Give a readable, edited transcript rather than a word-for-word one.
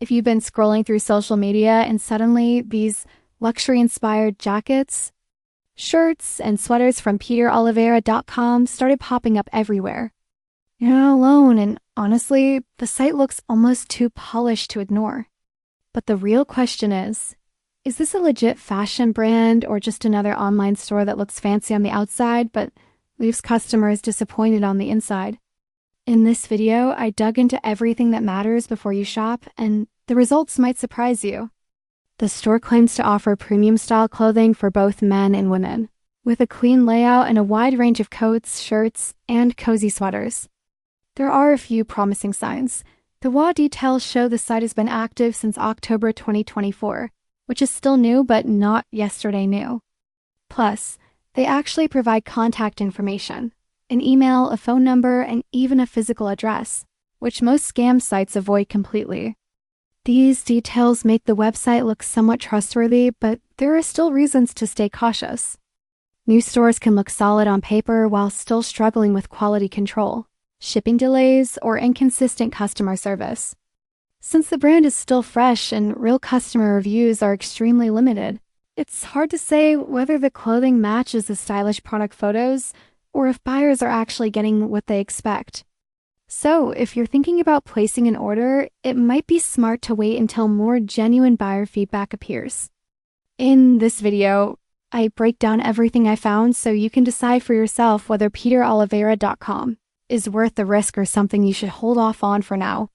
If you've been scrolling through social media and suddenly these luxury-inspired jackets, shirts, and sweaters from peterolivera.com started popping up everywhere. You're not alone, and honestly, the site looks almost too polished to ignore. But the real question is this a legit fashion brand or just another online store that looks fancy on the outside but leaves customers disappointed on the inside? In this video, I dug into everything that matters before you shop, and the results might surprise you. The store claims to offer premium style clothing for both men and women, with a clean layout and a wide range of coats, shirts, and cozy sweaters. There are a few promising signs. The raw details show the site has been active since October 2024, which is still new but not yesterday new. Plus, they actually provide contact information, an email, a phone number, and even a physical address, which most scam sites avoid completely. These details make the website look somewhat trustworthy, but there are still reasons to stay cautious. New stores can look solid on paper while still struggling with quality control, shipping delays, or inconsistent customer service. Since the brand is still fresh and real customer reviews are extremely limited, it's hard to say whether the clothing matches the stylish product photos or if buyers are actually getting what they expect. So, if you're thinking about placing an order, it might be smart to wait until more genuine buyer feedback appears. In this video, I break down everything I found so you can decide for yourself whether peterolivera.com is worth the risk or something you should hold off on for now.